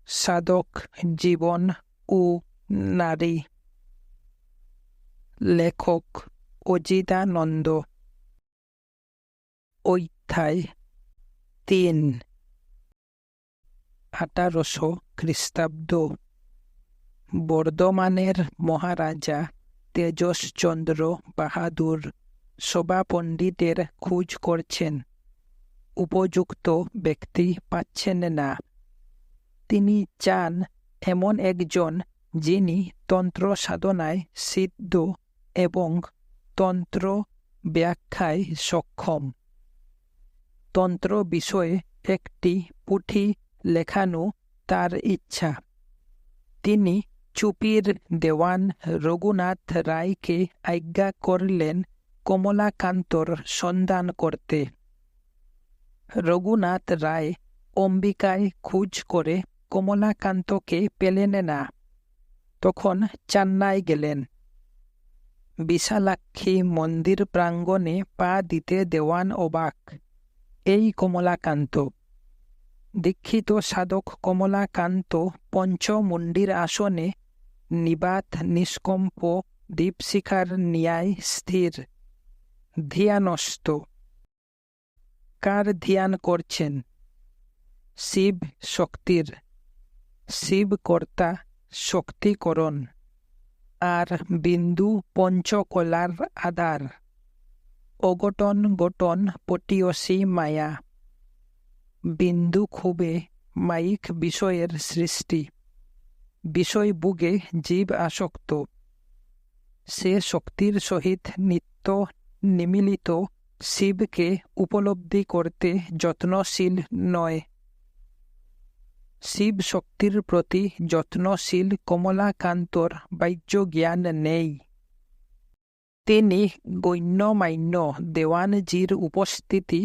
সাধক জীবন ও নারী। লেখক অজিতানন্দ। অধ্যায় ৩। ১৮০০ খ্রিস্টাব্দ। বর্ধমানের মহারাজা তেজশচন্দ্র বাহাদুর সভাপণ্ডিতের খোঁজ করছেন, উপযুক্ত ব্যক্তি পাচ্ছেন না। তিনি চান এমন একজন যিনি তন্ত্র সাধনায় সিদ্ধ এবং তন্ত্র ব্যাখ্যায় সক্ষম। তন্ত্র বিষয়ে একটি পুঁথি লেখানো তার ইচ্ছা। তিনি চুপির দেওয়ান রঘুনাথ রায়কে আজ্ঞা করলেন কমলাকান্তর সন্ধান করতে। রঘুনাথ রায় অম্বিকায় খোঁজ করে কমলাকান্তকে পেলেন না। তখন চেন্নাই গেলেন। বিশালাক্ষী মন্দির প্রাঙ্গণে পা দিতে দেওয়ান অবাক। এই কমলাকান্ত! দীক্ষিত সাধক কমলাকান্ত পঞ্চমুণ্ডির আসনে নিবাত নিষ্কম্প দীপশিখার ন্যায় স্থির, ধ্যানস্থ। কার ধ্যান করছেন? শিব শক্তির। শিবকর্তা শক্তিকরণ, আর বিন্দু পঞ্চকলার আধার। অঘটন ঘটন পটীয়সী মায়া। বিন্দু খুবে মায়িক বিষয়ের সৃষ্টি। বিষয়ভোগে জীব আসক্ত। সে শক্তির সহিত নিত্য নিমিলিত শিবকে উপলব্ধি করতে যত্নশীল নয়। শিব শক্তির প্রতি যত্নশীল কমলাকান্তর বাহ্য জ্ঞান নেই। তিনি গণ্যমান্য দেওয়ানজির উপস্থিতি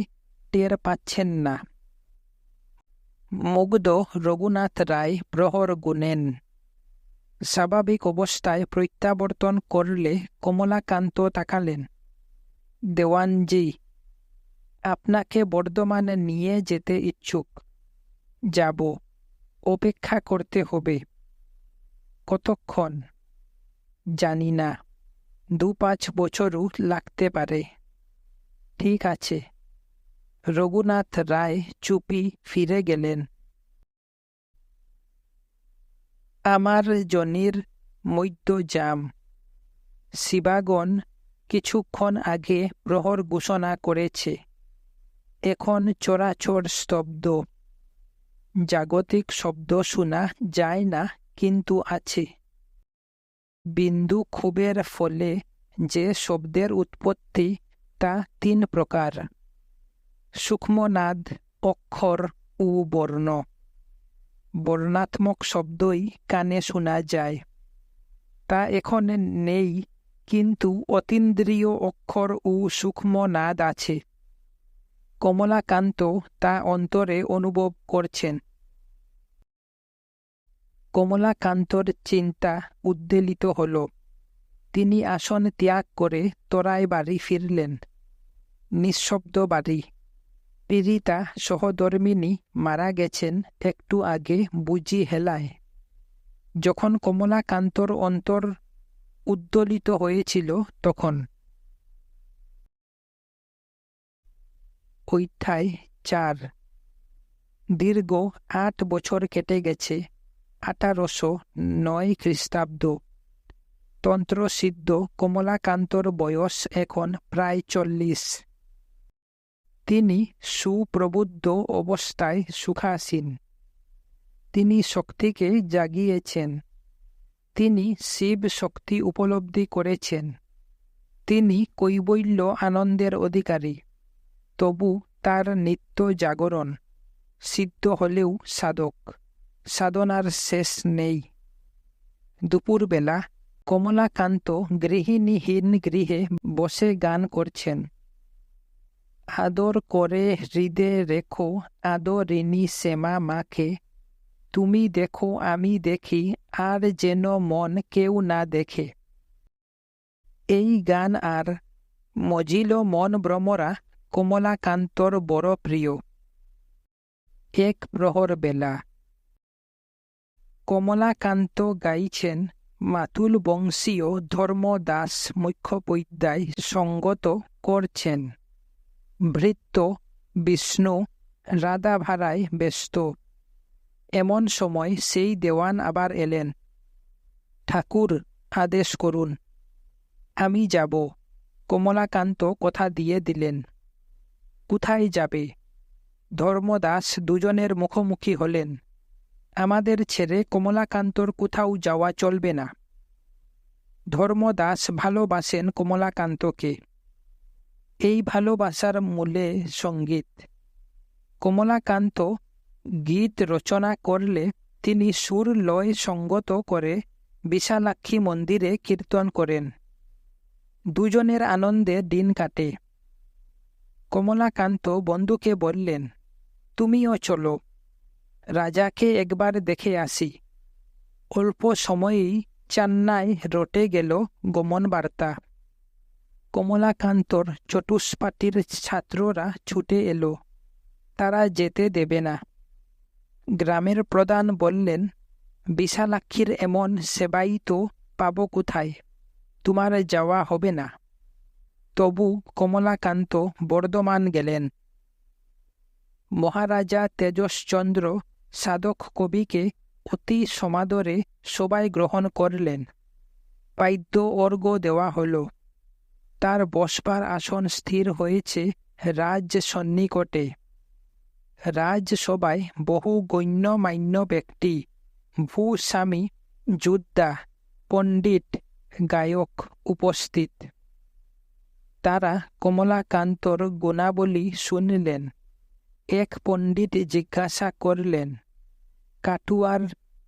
টের পাচ্ছেন না। মুগ্ধ রঘুনাথ রায় প্রহর গুনেন। স্বাভাবিক অবস্থায় প্রত্যাবর্তন করলে কমলাকান্ত তাকালেন। দেওয়ানজি, আপনাকে বর্ধমানে নিয়ে যেতে ইচ্ছুক। যাব। অপেক্ষা করতে হবে। কতক্ষণ? জানি না, ২-৫ বছরও লাগতে পারে। ঠিক আছে। রঘুনাথ রায় চুপি ফিরে গেলেন। আমার জনির মধ্যজাম। শিবাগণ কিছুক্ষণ আগে প্রহর ঘোষণা করেছে। এখন চরাচর স্তব্ধ। জাগতিক শব্দ শোনা যায় না, কিন্তু আছে। বিন্দু ক্ষোভের ফলে যে শব্দের উৎপত্তি তা ৩ প্রকার: সূক্ষ্মনাদ, অক্ষর ও বর্ণ। বর্ণাত্মক শব্দই কানে শোনা যায়। তা এখন নেই, কিন্তু অতীন্দ্রিয় অক্ষর ও সূক্ষ্মনাদ আছে। কমলাকান্ত তা অন্তরে অনুভব করছেন। কমলাকান্তর চিন্তা উদ্বেলিত হল। তিনি আসন ত্যাগ করে তরাই বাড়ি ফিরলেন। নিঃশব্দ বাড়ি। পীড়িতা সহধর্মিণী মারা গেছেন একটু আগে বুঝি হেলায়। যখন কমলাকান্তর অন্তর উদ্বেলিত হয়েছিল তখন। অধ্যায় ৪। দীর্ঘ ৮ বছর কেটে গেছে। ১৮০৯ খ্রিস্টাব্দ। তন্ত্রসিদ্ধ কমলাকান্তর বয়স এখন প্রায় ৪০। তিনি সুপ্রবুদ্ধ অবস্থায় সুখাসীন। তিনি শক্তিকে জাগিয়েছেন। তিনি শিব শক্তি উপলব্ধি করেছেন। তিনি কৈবল্য আনন্দের অধিকারী। তবু তার নিত্য জাগরণ। সিদ্ধ হলেও সাধক। সাধনার শেষ নেই। দুপুরবেলা কমলাকান্ত গৃহিণীহীন গৃহে বসে গান করছেন। আদর করে হৃদে রেখো আদরিণী শ্যামা মাকে, তুমি দেখো আমি দেখি আর যেন মন কেউ না দেখে। এই গান আর মজিল মন ভ্রমরা কমলাকান্তর বড় প্রিয়। এক প্রহর বেলা। কমলাকান্ত গাইছেন মাতুল বংশীয় ধর্মদাস মুখ্যোপাধ্যায় সঙ্গত করছেন। ভৃত্য বিষ্ণু রাধাভাড়ায় ব্যস্ত। এমন সময় সেই দেওয়ান আবার এলেন। ঠাকুর, আদেশ করুন। আমি যাব। কমলাকান্ত কথা দিয়ে দিলেন। কোথায় যাবে? ধর্মদাস দুজনের মুখোমুখি হলেন। আমাদের ছেড়ে কমলাকান্তর কোথাও যাওয়া চলবে না। ধর্মদাস ভালোবাসেন কমলাকান্তকে। এই ভালোবাসার মূলে সঙ্গীত। কমলাকান্ত গীত রচনা করলে তিনি সুর লয় সঙ্গত করে বিশালাক্ষী মন্দিরে কীর্তন করেন। দুজনের আনন্দে দিন কাটে। কমলাকান্ত বন্ধুকে বললেন, তুমিও চলো, রাজাকে একবার দেখে আসি। অল্প সময়েই চেন্নাই রটে গেল গমন বার্তা। কমলাকান্তর চতুষ্পাটির ছাত্ররা ছুটে এলো। তারা যেতে দেবে না। গ্রামের প্রধান বললেন, বিশালাক্ষীর এমন সেবাই তো পাব কোথায়? তোমার যাওয়া হবে না। তবু কমলাকান্ত বর্ধমান গেলেন। মহারাজা তেজশ্চন্দ্র সাধক কবিকে অতি সমাদরে সবাই গ্রহণ করলেন। পাদ্য অর্ঘ্য দেওয়া হল। তার বসবার আসন স্থির হয়েছে রাজ সন্নিকটে। রাজসভায় বহু গণ্যমান্য ব্যক্তি, ভূস্বামী, যোদ্ধা, পণ্ডিত, গায়ক উপস্থিত। তারা কমলাকান্তর গুণাবলী শুনলেন। এক পণ্ডিত জিজ্ঞাসা করলেন, কাটুয়ার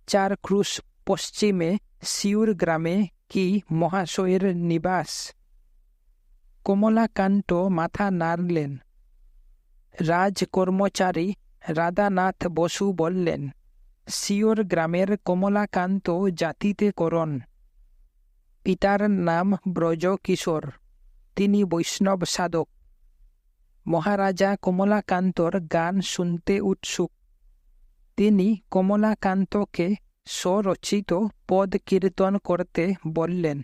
4 ক্রুশ পশ্চিমে সিউর গ্রামে কি মহাশয়ের নিবাস? কমলাকান্ত মাথা নাড়লেন। রাজকর্মচারী রাধানাথ বসু বললেন, সিওর গ্রামের কমলাকান্ত জাতিতে করণ। পিতার নাম ব্রজকিশোর। তিনি বৈষ্ণব সাধক। মহারাজা কমলাকান্তর গান শুনতে উৎসুক। তিনি কমলাকান্তকে স্বরচিত পদ কীর্তন করতে বললেন।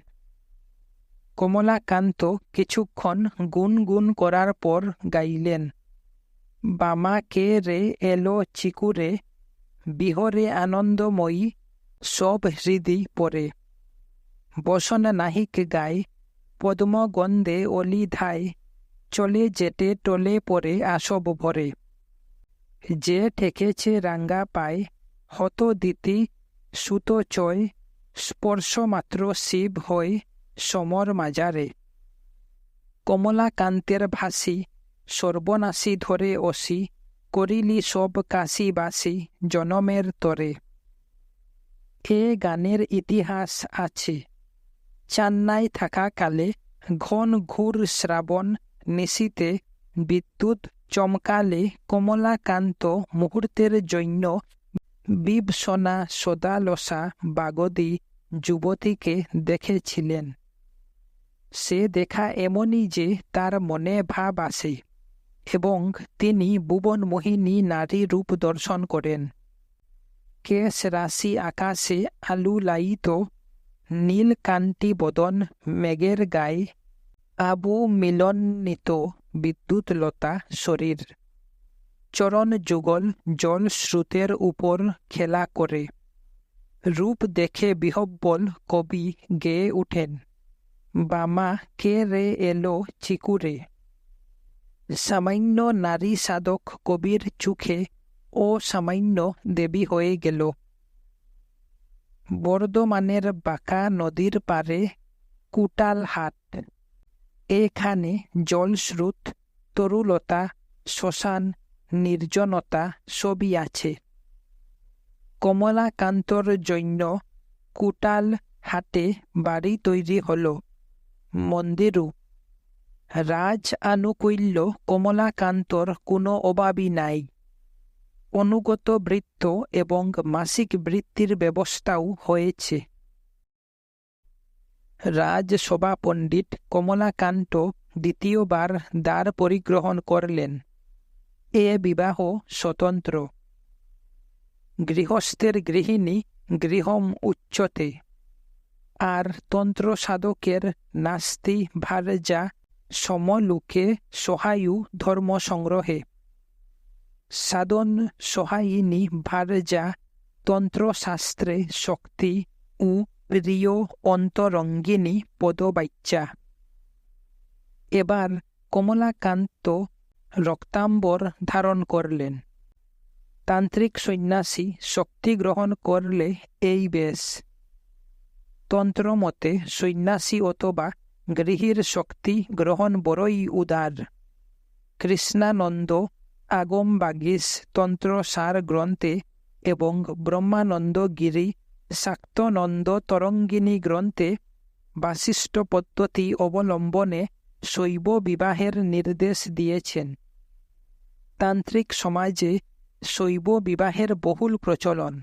কমলাকান্ত কিছুক্ষণ গুনগুন করার পর গাইলেন, বামা কে রে এলো চিকুরে, বিহরে আনন্দময়ী সব হৃদি পরে। বসন নাহিক গায়, পদ্মগন্ধে অলি ধায়, চলে যেতে টলে পরে আসব ভরে। যে ঠেকেছে রাঙ্গা পায়, হত দিতি সুত চয়, স্পর্শ মাত্র শিব হয় সমর মাজারে। কমলাকান্তের ভাসি, সর্বনাশী ধরে অসি, করিলি সব কাশিবাসী জনমের তরে। এ গানের ইতিহাস আছে। চেন্নাই থাকাকালে ঘন ঘোর শ্রাবণ নিশীতে বিদ্যুৎ চমকালে কমলাকান্ত মুহূর্তের জন্য বিভসনা সদালসা বাগদি যুবতীকে দেখেছিলেন। সে দেখা এমনই যে তার মনে ভাব আসে এবং তিনি ভুবনমোহিনী নারী রূপ দর্শন করেন। কেশ রাশি আকাশে আলুলায়িত, নীলকান্তি বদন মেঘের গায়ে, আবু মিলন্বিত বিদ্যুৎলতা শরীর। চরণ যুগল জল স্রোতের উপর খেলা করে। রূপ দেখে বিহ্বল কবি গেয়ে উঠেন, বামা কে রে এলো চিকুরে। সামান্য নারী সাধক কবির চোখে ও সামান্য দেবী হয়ে গেল। বর্ধমানের বাঁকা নদীর পারে কুটালহাট। এখানে জলস্রোত, তরুলতা, শ্মশান, নির্জনতা সবই আছে। কমলাকান্তর জন্য কুটালহাটে বাড়ি তৈরি হল, মন্দিরও। রাজ আনুকূল্য কমলাকান্তর কোনো অভাবই নাই। অনুগত বৃত্ত এবং মাসিক বৃত্তির ব্যবস্থাও হয়েছে। রাজসভা পণ্ডিত কমলাকান্ত দ্বিতীয়বার দ্বার পরিগ্রহণ করলেন। এ বিবাহ স্বতন্ত্র। গৃহস্থের গৃহিণী গৃহম উচ্চতে। আর তন্ত্র সাধকের নাস্তি ভার্যা সমলোকে সহায়ু ধর্ম সংগ্রহে। সাধন সহায়িনী ভার্যা তন্ত্রশাস্ত্রে শক্তি ও প্রিয় অন্তরঙ্গিনী পদবাচ্যা। এবার কমলাকান্ত রক্তাম্বর ধারণ করলেন। তান্ত্রিক সন্ন্যাসী শক্তি গ্রহণ করলে এই বেশ। তন্ত্রমতে সন্ন্যাসী অথবা গৃহীর শক্তি গ্রহণ বড়ই উদার। কৃষ্ণানন্দ আগমবাগীশ তন্ত্রসার গ্রন্থে এবং ব্রহ্মানন্দ গিরি শাক্তানন্দ তরঙ্গিনী গ্রন্থে বাশিষ্ঠ পদ্ধতি অবলম্বনে শৈব বিবাহের নির্দেশ দিয়েছেন। তান্ত্রিক সমাজে শৈব বিবাহের বহুল প্রচলন।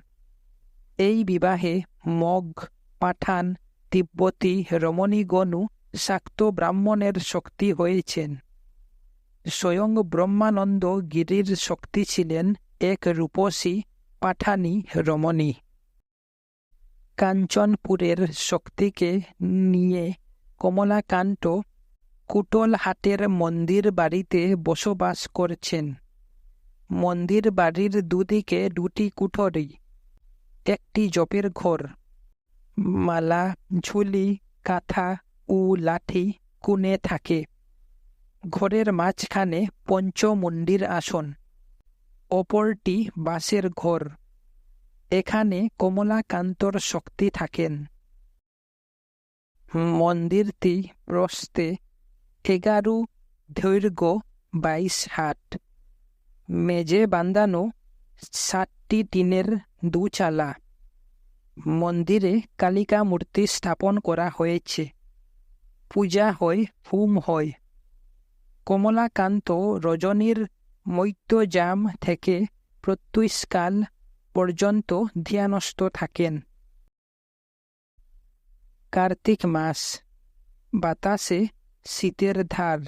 এই বিবাহে মগ, পাঠান, তিব্বতী রমণীগণও শাক্ত ব্রাহ্মণের শক্তি হয়েছেন। স্বয়ং ব্রহ্মানন্দ গিরির শক্তি ছিলেন এক রূপসী পাঠানী রমণী। কাঞ্চনপুরের শক্তিকে নিয়ে কমলাকান্ত কুটলহাটের মন্দির বাড়িতে বসবাস করছেন। মন্দির বাড়ির দুদিকে দুটি কুঠরি, একটি জপের ঘর। মালা, ঝুলি, কাঁথা ও লাঠি কোণে থাকে। ঘরের মাঝখানে পঞ্চমুণ্ডির আসন, অপরটি বাঁশের ঘর। এখানে কমলাকান্তর শক্তি থাকেন। মন্দিরটি প্রস্থে 11, দৈর্ঘ্য 22 হাত। মেঝে বাঁধানো 7টি টিনের দুচালা। মন্দিরে কালিকা মূর্তি স্থাপন করা হয়েছে। পূজা হয়, হোম হয়। কমলাকান্ত রজনীর মৈত্যজাম থেকে প্রত্যুষকাল পর্যন্ত ধ্যানস্থ থাকেন। কার্তিক মাস, বাতাসে শীতের ধার।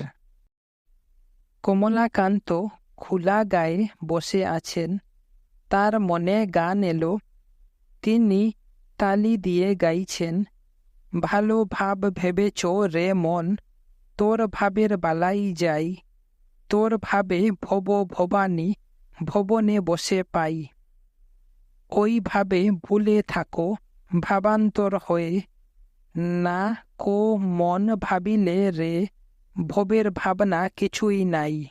কমলাকান্ত খোলা গায়ে বসে আছেন। তার মনে গান এলো। তিনি তালি দিয়ে গাইছেন, ভালো ভাব ভেবেছ রে মন, তোর ভাবের বালাই যাই। তোর ভাবে ভব ভবানী, ভবনে বসে পাই। ওই ভাবে ভুলে থাকো ভাবান্তর হয়ে, না কো মন ভাবিলে রে, ভবের ভাবনা কিছুই নাই।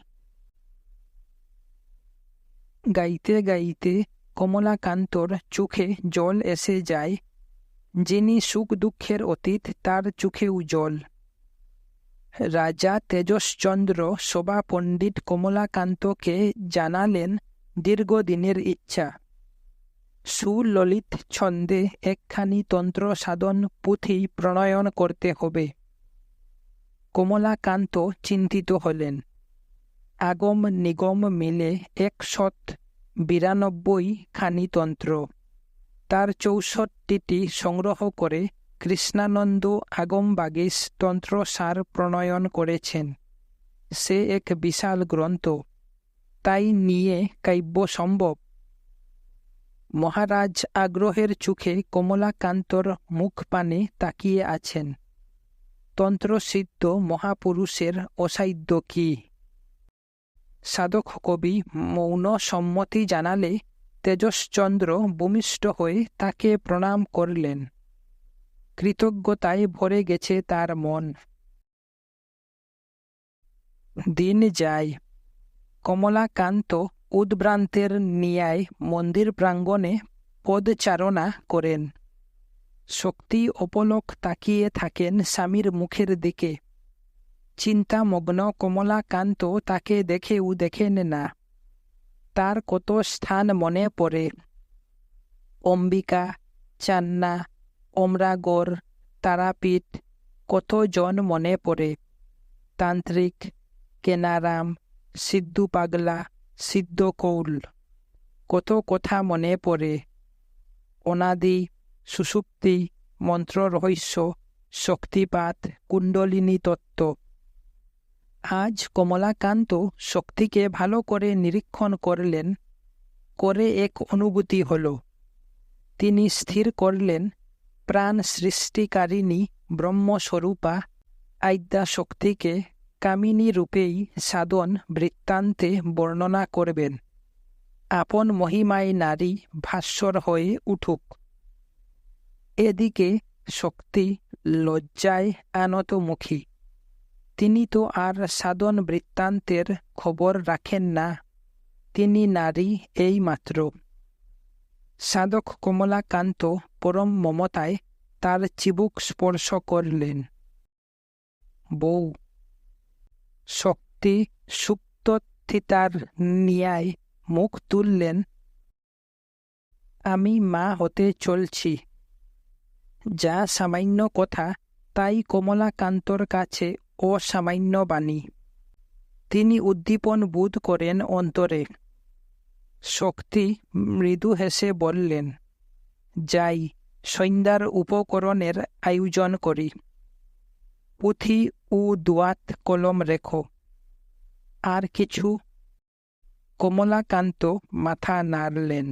গাইতে গাইতে কমলাকান্তর চোখে জল এসে যায়। যিনি সুখ দুঃখের অতীত, তার চোখেও জল। রাজা তেজশ্চন্দ্র সভা পণ্ডিত কমলাকান্তকে জানালেন দীর্ঘদিনের ইচ্ছা। সুললিত ছন্দে একখানি তন্ত্র সাধন পুঁথি প্রণয়ন করতে হবে। কমলাকান্ত চিন্তিত হলেন। আগম নিগম মিলে 192 খানি তন্ত্র। তার 64টি সংগ্রহ করে কৃষ্ণানন্দ আগমবাগীশ তন্ত্রসার প্রণয়ন করেছেন। সে এক বিশাল গ্রন্থ। তাই নিয়ে কাব্য সম্ভব। মহারাজ আগ্রহের চোখে কমলাকান্তর মুখপানে তাকিয়ে আছেন। তন্ত্রসিদ্ধ মহাপুরুষের অসাধ্য কি? সাধক কবি মৌন সম্মতি জানালে তেজশ্চন্দ্র ভূমিষ্ঠ হয়ে তাকে প্রণাম করলেন। কৃতজ্ঞতায় ভরে গেছে তার মন। দিন যায়। কমলাকান্ত উদ্ভ্রান্তের ন্যায় মন্দির প্রাঙ্গণে পদচারণা করেন। শক্তি অপলক তাকিয়ে থাকেন স্বামীর মুখের দিকে। চিন্তামগ্ন কমলাকান্ত তাকে দেখেও দেখেন না। তার কত স্থান মনে পড়ে। অম্বিকা, চান্না, অমরাগড়, তারাপীঠ, কতজন মনে পড়ে। তান্ত্রিক, কেনারাম, সিদ্ধু পাগলা, সিদ্ধ কৌল, কত কথা মনে পড়ে। অনাদি, সুষুপ্তি, মন্ত্র রহস্য, শক্তিপাত, কুণ্ডলিনী তত্ত্ব। আজ কমলাকান্ত শক্তিকে ভালো করে নিরীক্ষণ করলেন। করে এক অনুভূতি হল। তিনি স্থির করলেন প্রাণ সৃষ্টিকারিণী ব্রহ্মস্বরূপা আদ্যা শক্তিকে কামিনী রূপেই সাধন বৃত্তান্তে বর্ণনা করবেন। আপন মহিমায় নারী ভাস্বর হয়ে উঠুক। এদিকে শক্তি লজ্জায় আনতমুখী। তিনি তো আর সাধন বৃত্তান্তের খবর রাখেন না, তিনি নারী এইমাত্র। সাধক কমলাকান্ত পরম মমতায় তার চিবুক স্পর্শ করলেন। বউ। শক্তি সুপ্তস্থিতার ন্যায় মুখ তুললেন। আমি মা হতে চলছি। যা সামান্য কথা তাই কমলাকান্তর কাছে অসামান্য বাণী। তিনি উদ্দীপন বোধ করেন অন্তরে। শক্তি মৃদু হেসে বললেন, যাই, সন্ধ্যার উপকরণের আয়োজন করি। পুঁথি ও দোয়াত কলম রেখো। আর কিছু? কমলাকান্ত মাথা নাড়লেন।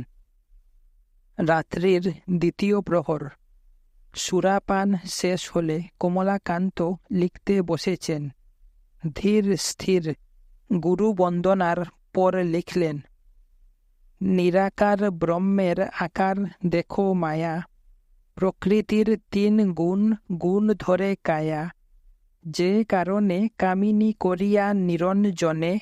রাত্রির দ্বিতীয় প্রহর। সুরাপান শেষ হলে কমলাকান্ত লিখতে বসেছেন। ধীর স্থির গুরু বন্দনার পর লিখলেন, নিরাকার ব্রহ্মের আকার দেখো মায়া, প্রকৃতির ৩ গুণ গুণ ধরে কায়া, যে কারণে কামিনী করিয়া নিরঞ্জনে,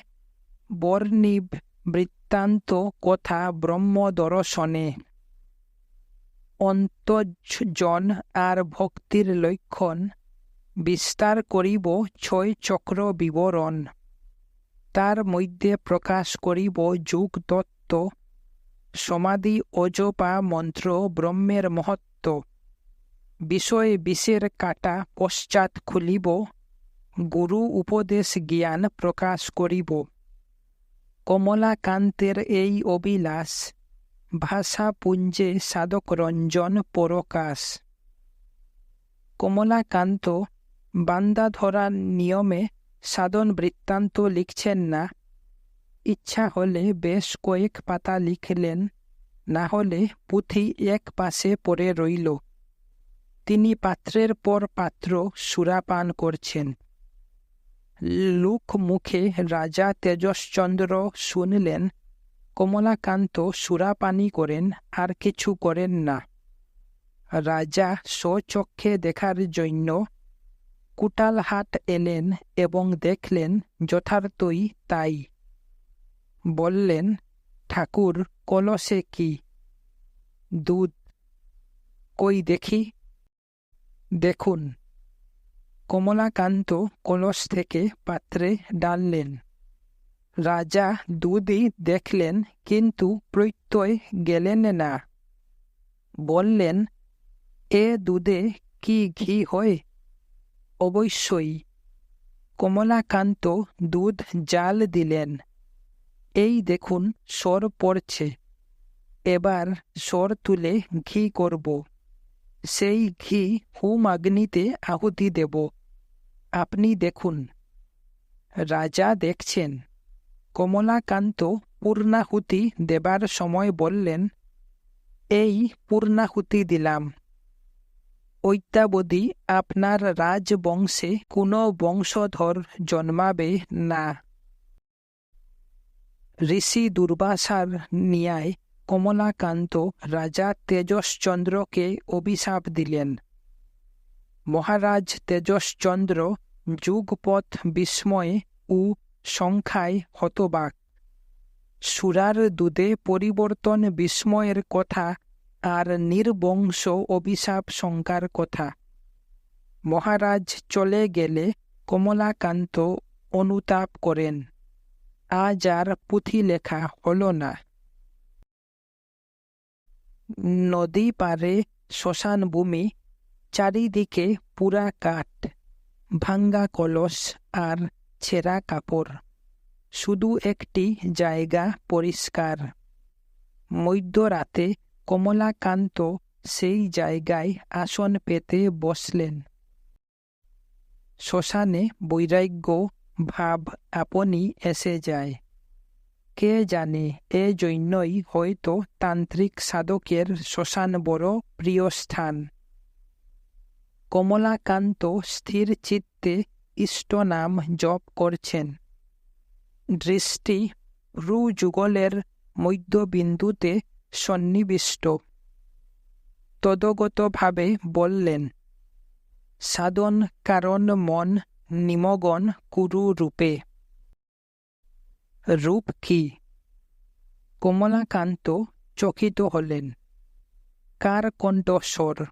বর্ণিব বৃত্তান্ত কথা ব্রহ্ম দর্শনে। অন্তর্জন আর ভক্তির লক্ষণ বিস্তার করিব ৬ চক্র বিবরণ। তার মধ্যে প্রকাশ করিব যুগ তত্ত্ব, সমাধি অজপা মন্ত্র ব্রহ্মের মহত্ব। বিষয় বিষের কাটা পশ্চাৎ খুলিব, গুরু উপদেশ জ্ঞান প্রকাশ করিব। কমলাকান্তের এই অবিলাস, ভাষাপুঞ্জে সাধক রঞ্জন পরকাশ। কমলাকান্ত বান্দা ধরার নিয়মে সাধন বৃত্তান্ত লিখছেন না। ইচ্ছা হলে বেশ কয়েক পাতা লিখলেন, না হলে পুঁথি এক পাশে পড়ে রইল। তিনি পাত্রের পর পাত্র সুরাপান করছেন। লোক মুখে রাজা তেজশ্চন্দ্র শুনলেন কমলাকান্ত সুরাপানি করেন, আর কিছু করেন না। রাজা স্বচক্ষে দেখার জন্য কুটালহাট এলেন এবং দেখলেন যথার্থই তাই। বললেন, ঠাকুর, কলসে কি? দুধ। কই দেখি। দেখুন। কমলাকান্ত কলস থেকে পাত্রে ডাললেন। রাজা দুধই দেখলেন, কিন্তু প্রত্যয় গেলেন না। বললেন, এ দুধে কি ঘি হয়? অবশ্যই। কমলাকান্ত দুধ জাল দিলেন। এই দেখুন সর পড়ছে। এবার সর তুলে ঘি করব। সেই ঘি হোম অগ্নিতে আহুতি দেব। আপনি দেখুন। রাজা দেখছেন। কমলাকান্ত পূর্ণাহুতি দেবার সময় বললেন, এই পূর্ণাহুতি দিলাম। অদ্যাবধি আপনার রাজবংশে কোনো বংশধর জন্মাবে না। ঋষি দুর্বাসার ন্যায় কমলাকান্ত রাজা তেজশ্চন্দ্রকে অভিশাপ দিলেন। মহারাজ তেজশ্চন্দ্র যুগপৎ বিস্ময়ে ও সংখ্যায় হতবাক। সুরার দুধে পরিবর্তন বিস্ময়ের কথা, আর নির্বংশ অভিশাপ শঙ্কার কথা। মহারাজ চলে গেলে কমলাকান্ত অনুতাপ করেন, আজ আর পুঁথি লেখা হল না। নদী পারে শ্মশান ভূমি, চারিদিকে পুরা কাঠ, ভাঙ্গা কলস আর ছেঁড়া কাপড়। শুধু একটি জায়গা পরিষ্কার। মধ্যরাতে কমলাকান্ত সেই জায়গায় আসন পেতে বসলেন। শ্মশানে বৈরাগ্য ভাব আপনি এসে যায়। কে জানে, জন্যই হয়তো তান্ত্রিক সাধকের শ্মশান বড় প্রিয় স্থান। কমলাকান্ত স্থির চিত্তে ইষ্টনাম জপ করছেন। দৃষ্টি ভ্রুযুগলের মধ্যবিন্দুতে সন্নিবিষ্ট। তদগতভাবে বললেন, সাধন কারণ মন নিমগন কুরু রূপে। রূপ কি? কমলাকান্ত চকিত হলেন। কার কণ্ঠস্বর?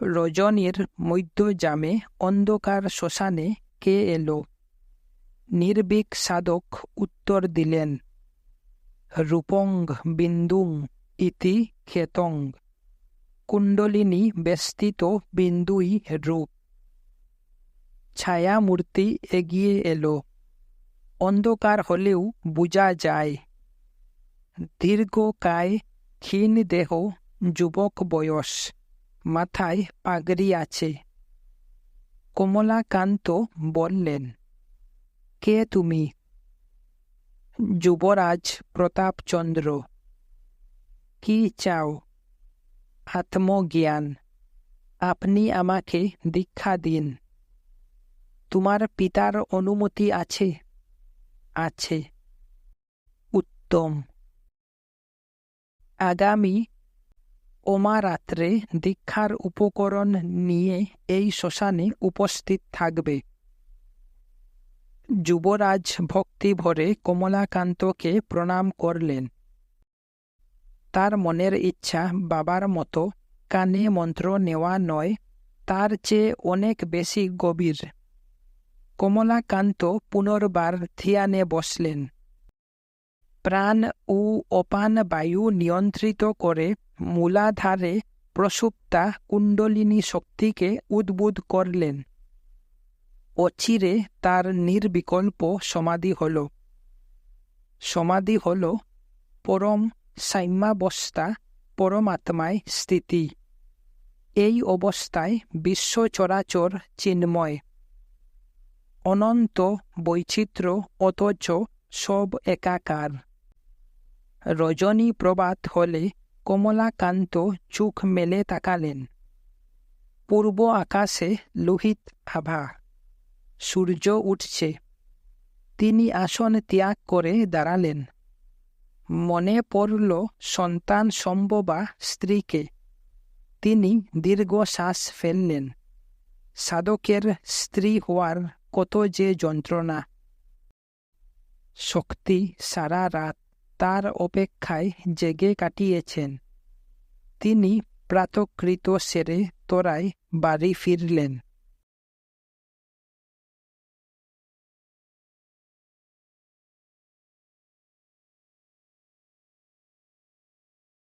রজনীর মধ্যযামে অন্ধকার শ্মশানে কে এলো? নির্ভীক সাধক উত্তর দিলেন, রূপং বিন্দুং ইতি খ্যাতং। কুণ্ডলিনী বেষ্টিত বিন্দুই রূপ। ছায়ামূর্তি এগিয়ে এলো। অন্ধকার হলেও বোঝা যায়। দীর্ঘকায়, ক্ষীণ দেহ, যুবক বয়স, মাথায় পাগড়ি আছে। কমলাকান্ত বললেন, কে তুমি? যুবরাজ প্রতাপচন্দ্র। কি চাও? আত্মজ্ঞান। আপনি আমাকে দীক্ষা দিন। তোমার পিতার অনুমতি আছে? আছে। উত্তম। আগামী অমারাত্রে দীক্ষার উপকরণ নিয়ে এই শ্মশানে উপস্থিত থাকবে। যুবরাজ ভক্তিভরে কমলাকান্তকে প্রণাম করলেন। তার মনের ইচ্ছা বাবার মতো কানে মন্ত্র নেওয়া নয়, তার চেয়ে অনেক বেশি গভীর। কমলাকান্ত পুনর্বার ধ্যানে বসলেন। প্রাণ ও অপান বায়ু নিয়ন্ত্রিত করে মূলাধারে প্রসুপ্তা কুণ্ডলিনী শক্তিকে উদ্বুদ্ধ করলেন। অচিরে তার নির্বিকল্প সমাধি হল। সমাধি হল পরম সাম্যাবস্থা, পরমাত্মায় স্থিতি। এই অবস্থায় বিশ্ব চরাচর চিন্ময়। অনন্ত বৈচিত্র্য, অথচ সব একাকার। রজনী প্রভাত হলে কমলাকান্ত চোখ মেলে তাকালেন। পূর্ব আকাশে লোহিত আভা। সূর্য উঠছে। তিনি আসন ত্যাগ করে দাঁড়ালেন। মনে পড়ল সন্তান সম্ভবা স্ত্রীকে। তিনি দীর্ঘশ্বাস ফেললেন। সাধকের স্ত্রী হওয়ার কত যে যন্ত্রণা। শক্তি সারা রাত তার অপেক্ষায় জেগে কাটিয়েছেন। তিনি প্রাতকৃত সেরে তোরায় বাড়ি ফিরলেন।